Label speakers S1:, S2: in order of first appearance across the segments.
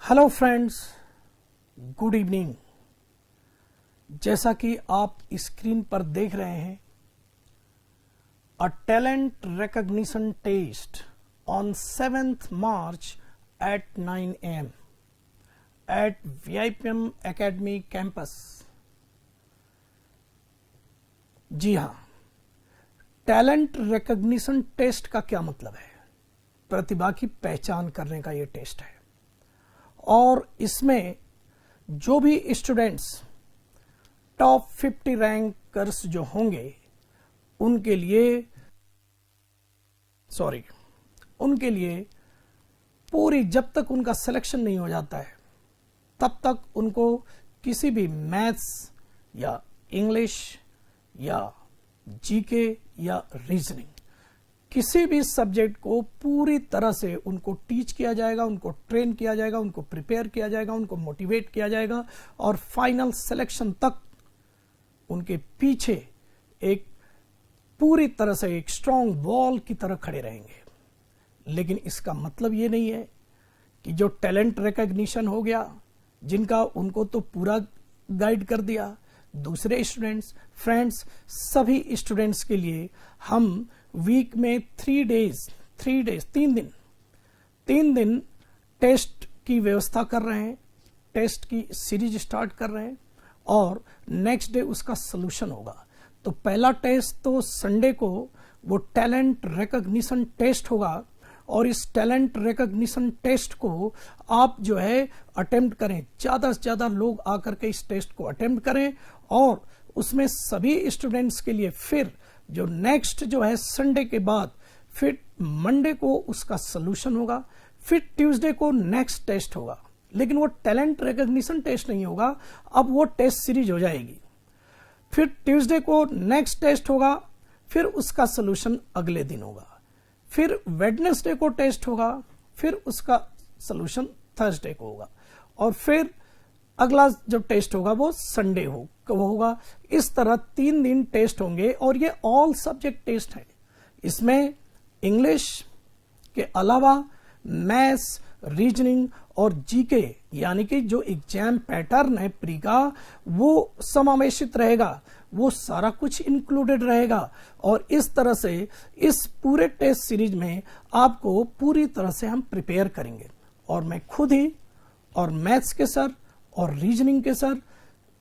S1: Hello friends, good evening. जैसा कि आप स्क्रीन पर देख रहे हैं, a talent recognition test on 7th March at 9 AM at VIPM Academy campus। जी हाँ, टैलेंट रिकॉग्निशन टेस्ट का क्या मतलब है? प्रतिभा की पहचान करने का ये टेस्ट है और इसमें जो भी स्टूडेंट्स टॉप 50 रैंकर्स जो होंगे उनके लिए पूरी, जब तक उनका सिलेक्शन नहीं हो जाता है तब तक उनको किसी भी मैथ्स या इंग्लिश या जीके या रीजनिंग, किसी भी सब्जेक्ट को पूरी तरह से उनको टीच किया जाएगा, उनको ट्रेन किया जाएगा, उनको प्रिपेयर किया जाएगा, उनको मोटिवेट किया जाएगा और फाइनल सिलेक्शन तक उनके पीछे एक पूरी तरह से एक स्ट्रॉन्ग वॉल की तरह खड़े रहेंगे। लेकिन इसका मतलब ये नहीं है कि जो टैलेंट रिकॉग्निशन हो गया, जिनका, उनको तो पूरा गाइड कर दिया। दूसरे स्टूडेंट्स, फ्रेंड्स, सभी स्टूडेंट्स के लिए हम वीक में 3 दिन टेस्ट की व्यवस्था कर रहे हैं, टेस्ट की सीरीज स्टार्ट कर रहे हैं और नेक्स्ट डे उसका सलूशन होगा। तो पहला टेस्ट तो संडे को वो टैलेंट रिकॉग्निशन टेस्ट होगा और इस टैलेंट रिकॉग्निशन टेस्ट को आप जो है अटेम्प्ट करें, ज्यादा से ज्यादा लोग आकर के इस टेस्ट को अटेम्प्ट करें और उसमें सभी स्टूडेंट्स के लिए फिर जो नेक्स्ट जो है संडे के बाद फिर मंडे को उसका सलूशन होगा, फिर ट्यूसडे को नेक्स्ट टेस्ट होगा। लेकिन वो टैलेंट रिकॉग्निशन टेस्ट नहीं होगा, अब वो टेस्ट सीरीज हो जाएगी। फिर ट्यूसडे को नेक्स्ट टेस्ट होगा, फिर उसका सलूशन अगले दिन होगा, फिर वेडनेसडे को टेस्ट होगा, फिर उसका सलूशन थर्सडे को होगा और फिर अगला जो टेस्ट होगा वो संडे होगा। इस तरह 3 दिन टेस्ट होंगे और ये ऑल सब्जेक्ट टेस्ट है। इसमें इंग्लिश के अलावा मैथ्स, रीजनिंग और जीके यानी कि जो एग्जाम पैटर्न है प्री का वो समावेशित रहेगा, वो सारा कुछ इंक्लूडेड रहेगा और इस तरह से इस पूरे टेस्ट सीरीज में आपको पूरी तरह से हम प्रिपेयर करेंगे और मैं खुद ही और मैथ्स के सर और रीजनिंग के सर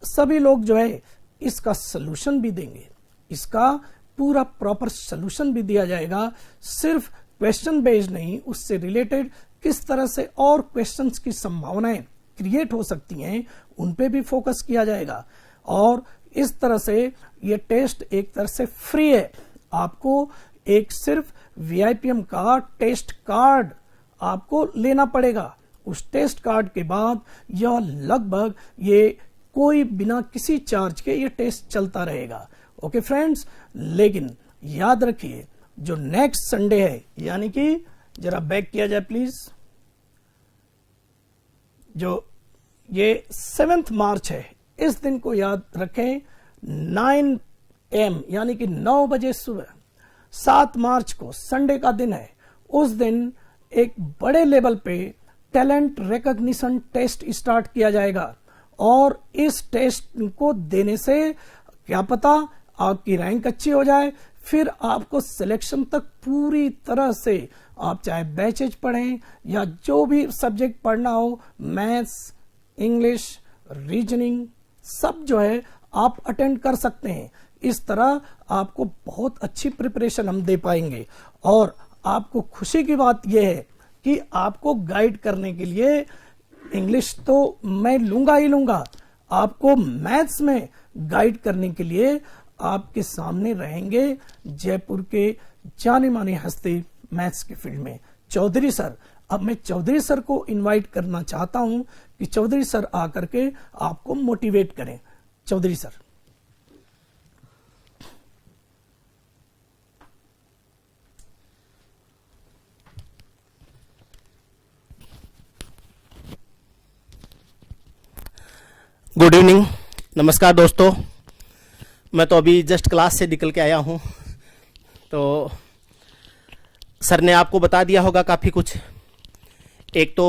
S1: सभी लोग जो है इसका सलूशन भी देंगे, इसका पूरा प्रॉपर सलूशन भी दिया जाएगा। सिर्फ क्वेश्चन बेस्ड नहीं, उससे रिलेटेड किस तरह से और क्वेश्चंस की संभावनाएं क्रिएट हो सकती हैं उन पे भी फोकस किया जाएगा और इस तरह से ये टेस्ट एक तरह से फ्री है। आपको एक सिर्फ वीआईपीएम का टेस्ट कार्ड आपको लेना पड़ेगा। उस टेस्ट कार्ड के बाद यह लगभग ये कोई बिना किसी चार्ज के ये टेस्ट चलता रहेगा। ओके फ्रेंड्स, लेकिन याद रखिए जो नेक्स्ट संडे है, यानी कि जरा बैक किया जाए प्लीज, जो ये 7th मार्च है, इस दिन को याद रखें 9 AM यानी कि 9 बजे सुबह। 7 मार्च को संडे का दिन है, उस दिन एक बड़े लेवल पे टैलेंट रिकॉग्निशन टेस्ट स्टार्ट किया जाएगा और इस टेस्ट को देने से क्या पता आपकी रैंक अच्छी हो जाए, फिर आपको सिलेक्शन तक पूरी तरह से, आप चाहे बैचेज पढ़ें या जो भी सब्जेक्ट पढ़ना हो, मैथ्स, इंग्लिश, रीजनिंग, सब जो है आप अटेंड कर सकते हैं। इस तरह आपको बहुत अच्छी प्रिपरेशन हम दे पाएंगे और आपको खुशी की बात यह है कि आपको गाइड करने के लिए इंग्लिश तो मैं लूंगा ही लूंगा, आपको मैथ्स में गाइड करने के लिए आपके सामने रहेंगे जयपुर के जाने माने हस्ती मैथ्स के फील्ड में चौधरी सर। अब मैं चौधरी सर को इनवाइट करना चाहता हूं कि चौधरी सर आकर के आपको मोटिवेट करें। चौधरी सर।
S2: गुड इवनिंग, नमस्कार दोस्तों। मैं तो अभी जस्ट क्लास से निकल के आया हूँ, तो सर ने आपको बता दिया होगा काफ़ी कुछ। एक तो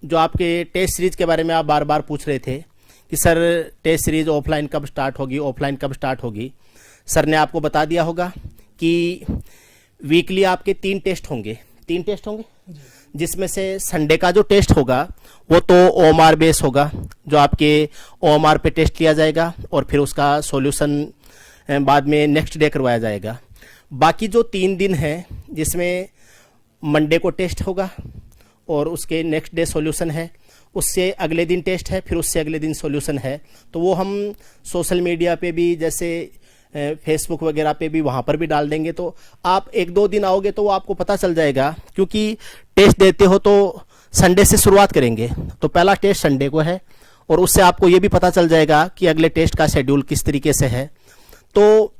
S2: जो आपके टेस्ट सीरीज के बारे में आप बार बार पूछ रहे थे कि सर टेस्ट सीरीज ऑफलाइन कब स्टार्ट होगी, ऑफलाइन कब स्टार्ट होगी। सर ने आपको बता दिया होगा कि वीकली आपके 3 टेस्ट होंगे, जिसमें से संडे का जो टेस्ट होगा वो तो OMR बेस होगा, जो आपके OMR पे टेस्ट लिया जाएगा और फिर उसका सॉल्यूशन बाद में नेक्स्ट डे करवाया जाएगा। बाकी जो 3 दिन हैं जिसमें मंडे को टेस्ट होगा और उसके नेक्स्ट डे सॉल्यूशन है, उससे अगले दिन टेस्ट है, फिर उससे अगले दिन सॉल्यूशन है। तो वो हम सोशल मीडिया पे भी, जैसे फेसबुक वगैरह पे भी, वहाँ पर भी डाल देंगे। तो आप 1-2 दिन आओगे तो वो आपको पता चल जाएगा, क्योंकि टेस्ट देते हो तो संडे से शुरुआत करेंगे। तो पहला टेस्ट संडे को है और उससे आपको ये भी पता चल जाएगा कि अगले टेस्ट का शेड्यूल किस तरीके से है। तो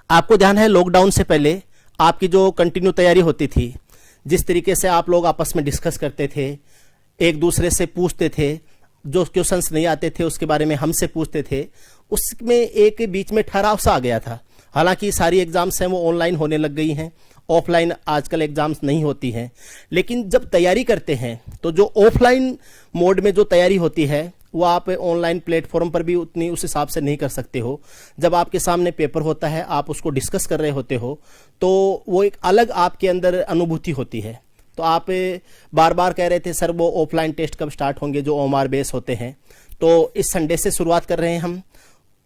S2: आपको ध्यान है, लॉकडाउन से पहले आपकी जो कंटिन्यू तैयारी होती थी, जिस तरीके से आप लोग आपस में डिस्कस करते थे, एक दूसरे से पूछते थे, जो क्वेश्चंस नहीं आते थे उसके बारे में हमसे पूछते थे, उसमें एक बीच में ठहराव सा आ गया था। हालांकि सारी एग्जाम्स हैं वो ऑनलाइन होने लग गई हैं, ऑफलाइन आजकल एग्जाम्स नहीं होती हैं। लेकिन जब तैयारी करते हैं तो जो ऑफलाइन मोड में जो तैयारी होती है वो आप ऑनलाइन प्लेटफॉर्म पर भी उतनी उस हिसाब से नहीं कर सकते हो। जब आपके सामने पेपर होता है, आप उसको डिस्कस कर रहे होते हो, तो वो एक अलग आपके अंदर अनुभूति होती है। तो आप बार बार कह रहे थे सर वो ऑफलाइन टेस्ट कब स्टार्ट होंगे जो OMR बेस होते हैं। तो इस संडे से शुरुआत कर रहे हैं हम,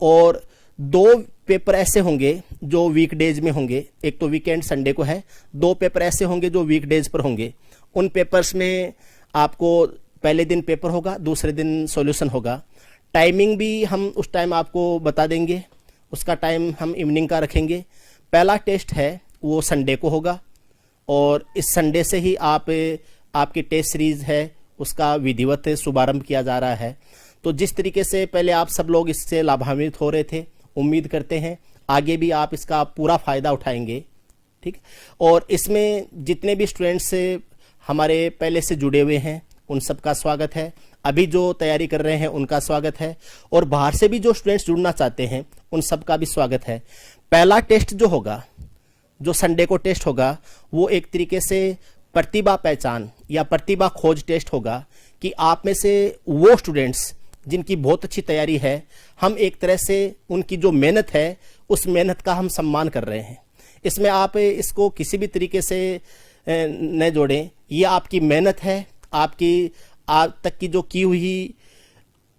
S2: और 2 पेपर ऐसे होंगे जो वीकडेज में होंगे। एक तो वीकेंड संडे को है, 2 पेपर ऐसे होंगे जो वीकडेज पर होंगे। उन पेपर्स में आपको पहले दिन पेपर होगा, दूसरे दिन सॉल्यूशन होगा। टाइमिंग भी हम उस टाइम आपको बता देंगे, उसका टाइम हम इवनिंग का रखेंगे। पहला टेस्ट है वो संडे को होगा और इस संडे से ही आपकी टेस्ट सीरीज है उसका विधिवत शुभारंभ किया जा रहा है। तो जिस तरीके से पहले आप सब लोग इससे लाभान्वित हो रहे थे, उम्मीद करते हैं आगे भी आप इसका पूरा फायदा उठाएंगे। ठीक, और इसमें जितने भी स्टूडेंट्स हमारे पहले से जुड़े हुए हैं उन सबका स्वागत है, अभी जो तैयारी कर रहे हैं उनका स्वागत है, और बाहर से भी जो स्टूडेंट्स जुड़ना चाहते हैं उन सबका भी स्वागत है। पहला टेस्ट जो होगा, जो संडे को टेस्ट होगा, वो एक तरीके से प्रतिभा पहचान या प्रतिभा खोज टेस्ट होगा कि आप में से वो स्टूडेंट्स जिनकी बहुत अच्छी तैयारी है, हम एक तरह से उनकी जो मेहनत है उस मेहनत का हम सम्मान कर रहे हैं। इसमें आप इसको किसी भी तरीके से न जोड़ें, ये आपकी मेहनत है, आपकी आज तक की जो की हुई,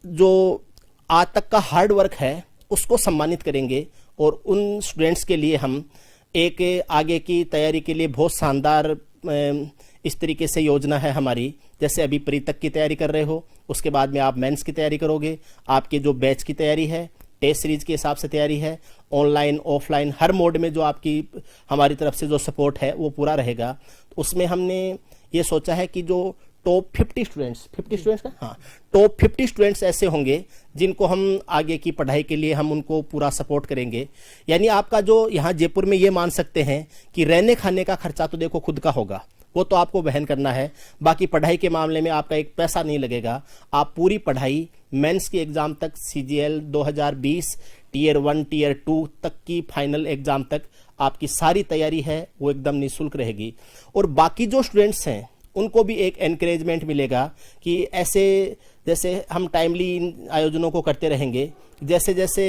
S2: जो आज तक का हार्ड वर्क है उसको सम्मानित करेंगे। और उन स्टूडेंट्स के लिए हम एक आगे की तैयारी के लिए बहुत शानदार इस तरीके से योजना है हमारी। जैसे अभी प्री तक की तैयारी कर रहे हो, उसके बाद में आप मेंस की तैयारी करोगे, आपके जो बैच की तैयारी है, टेस्ट सीरीज के हिसाब से तैयारी है, ऑनलाइन ऑफलाइन हर मोड में जो आपकी हमारी तरफ से जो सपोर्ट है वो पूरा रहेगा। उसमें हमने ये सोचा है कि जो टॉप 50 स्टूडेंट्स का, हाँ, टॉप 50 स्टूडेंट्स ऐसे होंगे जिनको हम आगे की पढ़ाई के लिए हम उनको पूरा सपोर्ट करेंगे। यानी आपका जो यहाँ जयपुर में ये मान सकते हैं कि रहने खाने का खर्चा तो देखो खुद का होगा, वो तो आपको वहन करना है। बाकी पढ़ाई के मामले में आपका एक पैसा नहीं लगेगा। आप पूरी पढ़ाई मेंस की एग्जाम तक, CGL 2020 टीयर 1 टीयर 2 तक की फाइनल एग्जाम तक आपकी सारी तैयारी है वो एकदम निःशुल्क रहेगी। और बाकी जो स्टूडेंट्स हैं उनको भी एक एनकरेजमेंट मिलेगा कि ऐसे जैसे हम टाइमली इन आयोजनों को करते रहेंगे, जैसे जैसे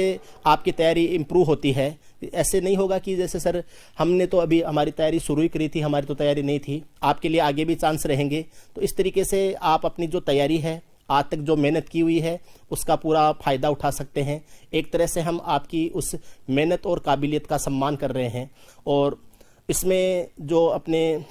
S2: आपकी तैयारी इम्प्रूव होती है, ऐसे नहीं होगा कि जैसे सर हमने तो अभी हमारी तैयारी शुरू ही करी थी, हमारी तो तैयारी नहीं थी। आपके लिए आगे भी चांस रहेंगे। तो इस तरीके से आप अपनी जो तैयारी है, आज तक जो मेहनत की हुई है, उसका पूरा फ़ायदा उठा सकते हैं। एक तरह से हम आपकी उस मेहनत और काबिलियत का सम्मान कर रहे हैं। और इसमें जो अपने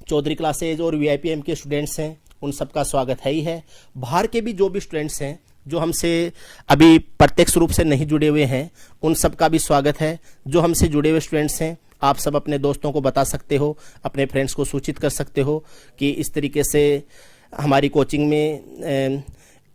S2: चौधरी क्लासेज और VIPM के स्टूडेंट्स हैं उन सबका स्वागत है ही है। बाहर के भी जो भी स्टूडेंट्स हैं जो हमसे अभी प्रत्यक्ष रूप से नहीं जुड़े हुए हैं उन सबका भी स्वागत है। जो हमसे जुड़े हुए स्टूडेंट्स हैं आप सब अपने दोस्तों को बता सकते हो, अपने फ्रेंड्स को सूचित कर सकते हो कि इस तरीके से हमारी कोचिंग में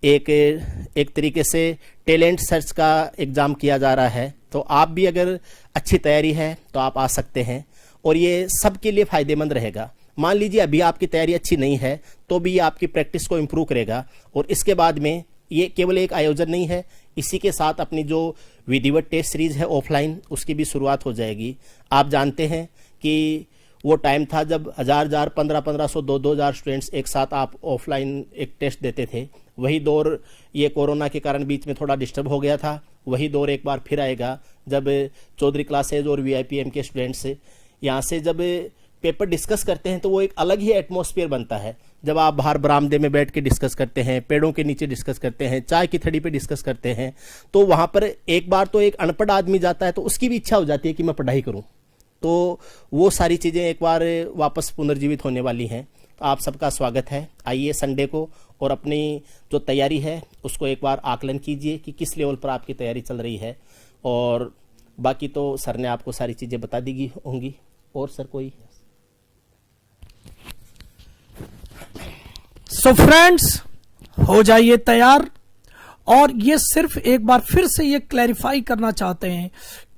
S2: एक तरीके से टैलेंट सर्च का एग्ज़ाम किया जा रहा है। तो आप भी अगर अच्छी तैयारी है तो आप आ सकते हैं और ये सबके लिए फ़ायदेमंद रहेगा। मान लीजिए अभी आपकी तैयारी अच्छी नहीं है तो भी आपकी प्रैक्टिस को इम्प्रूव करेगा। और इसके बाद में ये केवल एक आयोजन नहीं है, इसी के साथ अपनी जो विधिवत टेस्ट सीरीज है ऑफलाइन उसकी भी शुरुआत हो जाएगी। आप जानते हैं कि वो टाइम था जब 1000 1500 2000 स्टूडेंट्स एक साथ आप ऑफलाइन एक टेस्ट देते थे। वही दौर ये कोरोना के कारण बीच में थोड़ा डिस्टर्ब हो गया था। वही दौर एक बार फिर आएगा जब चौधरी क्लासेज और VIPM के स्टूडेंट्स यहाँ से जब पेपर डिस्कस करते हैं तो वो एक अलग ही एटमॉस्फेयर बनता है। जब आप बाहर बरामदे में बैठ के डिस्कस करते हैं, पेड़ों के नीचे डिस्कस करते हैं, चाय की थड़ी पे डिस्कस करते हैं, तो वहाँ पर एक बार तो एक अनपढ़ आदमी जाता है तो उसकी भी इच्छा हो जाती है कि मैं पढ़ाई करूँ। तो वो सारी चीज़ें एक बार वापस पुनर्जीवित होने वाली हैं। तो आप सबका स्वागत है। आइए संडे को और अपनी जो तैयारी है उसको एक बार आकलन कीजिए कि किस लेवल पर आपकी तैयारी चल रही है। और बाकी तो सर ने आपको सारी चीज़ें बता दी होंगी। और सर कोई?
S1: सो फ्रेंड्स, हो जाइए तैयार। और ये सिर्फ एक बार फिर से ये क्लैरिफाई करना चाहते हैं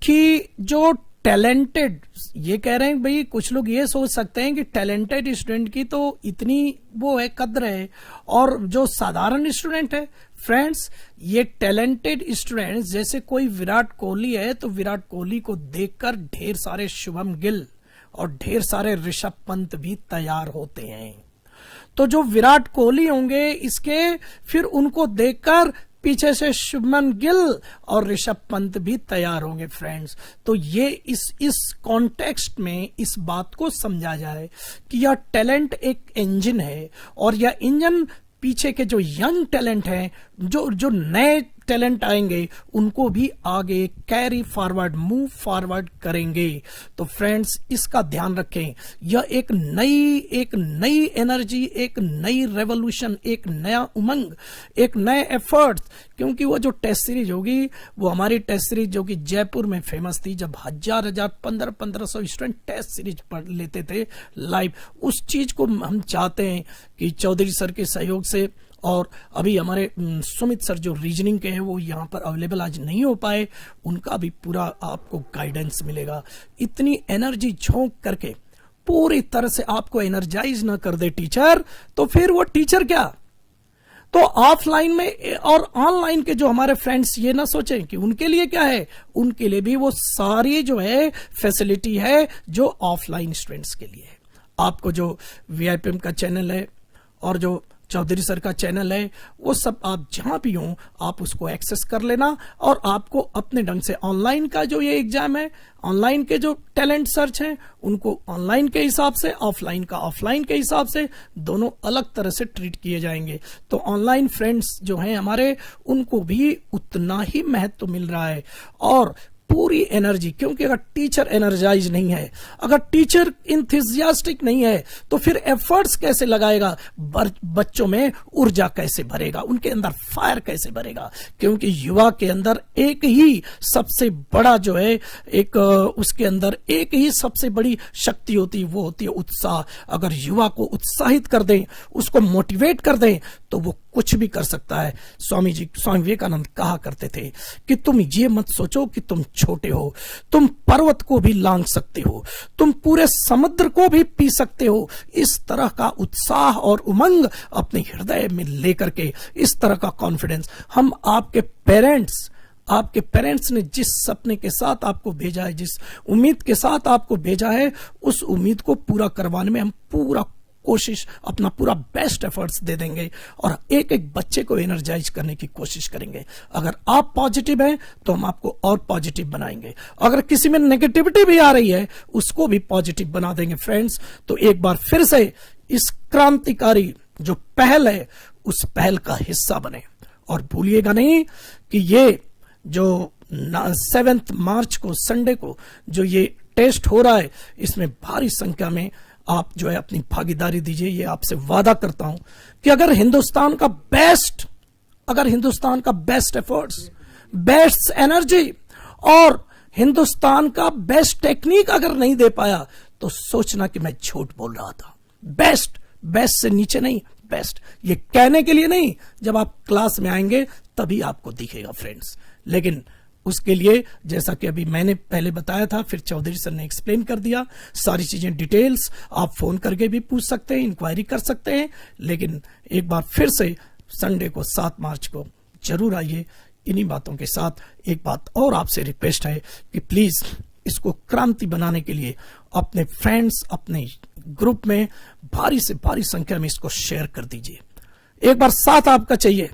S1: कि जो टैलेंटेड, ये कह रहे हैं भाई, कुछ लोग ये सोच सकते हैं कि टैलेंटेड स्टूडेंट की तो इतनी वो है, कद्र है, और जो साधारण स्टूडेंट है, फ्रेंड्स, ये टैलेंटेड स्टूडेंट्स जैसे कोई विराट कोहली है तो विराट कोहली को देखकर ढेर सारे शुभम गिल और ढेर सारे ऋषभ पंत भी तैयार होते हैं। तो जो विराट कोहली होंगे इसके, फिर उनको देखकर पीछे से शुभमन गिल और ऋषभ पंत भी तैयार होंगे फ्रेंड्स। तो ये इस कॉन्टेक्स्ट में इस बात को समझा जाए कि यह टैलेंट एक इंजन है और यह इंजन पीछे के जो यंग टैलेंट हैं, जो नए टैलेंट आएंगे, उनको भी आगे कैरी फॉरवर्ड, मूव फॉरवर्ड करेंगे। तो फ्रेंड्स, इसका ध्यान रखें। यह एक नई एनर्जी, एक नई रेवोल्यूशन, एक नया उमंग, एक नए एफर्ट्स, क्योंकि वो जो टेस्ट सीरीज होगी, वो हमारी टेस्ट सीरीज जो कि जयपुर में फेमस थी, जब 1500 स्टूडेंट टेस्ट सीरीज पढ़ लेते थे लाइव, उस चीज को हम चाहते हैं कि चौधरी सर के सहयोग से, और अभी हमारे सुमित सर जो रीजनिंग के हैं वो यहाँ पर अवेलेबल आज नहीं हो पाए, उनका भी पूरा आपको गाइडेंस मिलेगा। इतनी एनर्जी झोंक करके पूरी तरह से आपको एनर्जाइज ना कर दे टीचर, तो फिर वो टीचर क्या? तो ऑफलाइन में और ऑनलाइन के जो हमारे फ्रेंड्स ये ना सोचें कि उनके लिए क्या है, उनके लिए भी वो सारी जो है फैसिलिटी है जो ऑफलाइन स्टूडेंट्स के लिए है। आपको जो VIPM का चैनल है और जो चौधरी सर का चैनल है, वो सब आप जहां भी हो आप उसको एक्सेस कर लेना, और आपको अपने ढंग से ऑनलाइन का जो ये एग्जाम है, ऑनलाइन के जो टैलेंट सर्च हैं उनको ऑनलाइन के हिसाब से, ऑफलाइन का ऑफलाइन के हिसाब से, दोनों अलग तरह से ट्रीट किए जाएंगे। तो ऑनलाइन फ्रेंड्स जो हैं हमारे, उनको भी उतना ही महत्व मिल रहा है। और पूरी एनर्जी, क्योंकि अगर टीचर एनर्जाइज नहीं है, अगर टीचर इंथुसियास्टिक नहीं है, तो फिर एफर्ट्स कैसे लगाएगा, बच्चों में ऊर्जा कैसे भरेगा, उनके अंदर फायर कैसे भरेगा? क्योंकि युवा के अंदर एक ही सबसे बड़ा जो है, एक उसके अंदर एक ही सबसे बड़ी शक्ति होती है, वो होती है उत्साह। अगर युवा को उत्साहित कर दें, उसको मोटिवेट कर दें, तो वो कुछ भी कर सकता है। स्वामी विवेकानंद कहा करते थे कि तुम ये मत सोचो कि तुम छोटे हो, तुम पर्वत को भी लांघ सकते हो, तुम पूरे समुद्र को भी पी सकते हो। इस तरह का उत्साह और उमंग अपने हृदय में लेकर के, इस तरह का कॉन्फिडेंस, हम आपके पेरेंट्स ने जिस सपने के साथ आपको भेजा है, जिस उम्मीद के साथ आपको भेजा है, उस उम्मीद को पूरा करवाने में हम पूरा कोशिश, अपना पूरा बेस्ट एफर्ट्स दे देंगे और एक एक बच्चे को एनर्जाइज करने की कोशिश करेंगे। अगर आप पॉजिटिव हैं तो हम आपको और पॉजिटिव बनाएंगे, अगर किसी में नेगेटिविटी भी आ रही है उसको भी पॉजिटिव बना देंगे फ्रेंड्स। तो एक बार फिर से इस क्रांतिकारी जो पहल है उस पहल का हिस्सा बने, और भूलिएगा नहीं कि ये जो 7 मार्च को संडे को जो ये टेस्ट हो रहा है, इसमें भारी संख्या में आप जो है अपनी भागीदारी दीजिए। ये आपसे वादा करता हूं कि अगर हिंदुस्तान का बेस्ट एफर्ट्स, बेस्ट एनर्जी और हिंदुस्तान का बेस्ट टेक्निक अगर नहीं दे पाया, तो सोचना कि मैं झूठ बोल रहा था। बेस्ट से नीचे नहीं, बेस्ट ये कहने के लिए नहीं, जब आप क्लास में आएंगे तभी आपको दिखेगा फ्रेंड्स। लेकिन उसके लिए जैसा कि अभी मैंने पहले बताया था, फिर चौधरी सर ने एक्सप्लेन कर दिया सारी चीजें, डिटेल्स आप फोन करके भी पूछ सकते हैं, इंक्वायरी कर सकते हैं। लेकिन एक बार फिर से संडे को 7 मार्च को जरूर आइए। इन्हीं बातों के साथ एक बात और आपसे रिक्वेस्ट है कि प्लीज इसको क्रांति बनाने के लिए अपने फ्रेंड्स, अपने ग्रुप में भारी से भारी संख्या में इसको शेयर कर दीजिए। एक बार साथ आपका चाहिए,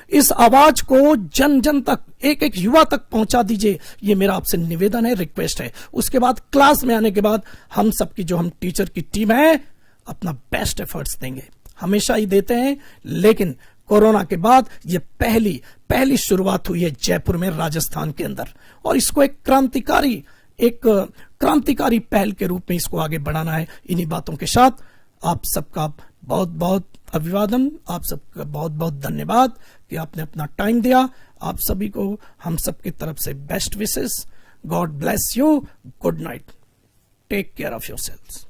S1: इस आवाज को जन जन तक, एक एक युवा तक पहुंचा दीजिए। ये मेरा आपसे निवेदन है, रिक्वेस्ट है। उसके बाद क्लास में आने के बाद हम सबकी जो हम टीचर की टीम है अपना बेस्ट एफर्ट्स देंगे, हमेशा ही देते हैं। लेकिन कोरोना के बाद ये पहली शुरुआत हुई है जयपुर में, राजस्थान के अंदर, और इसको एक क्रांतिकारी पहल के रूप में इसको आगे बढ़ाना है। इन्हीं बातों के साथ आप सबका बहुत बहुत अभिवादन, आप सबका बहुत बहुत धन्यवाद कि आपने अपना टाइम दिया। आप सभी को हम सबकी तरफ से बेस्ट विशेस। God bless you. Good night. Take care of yourselves.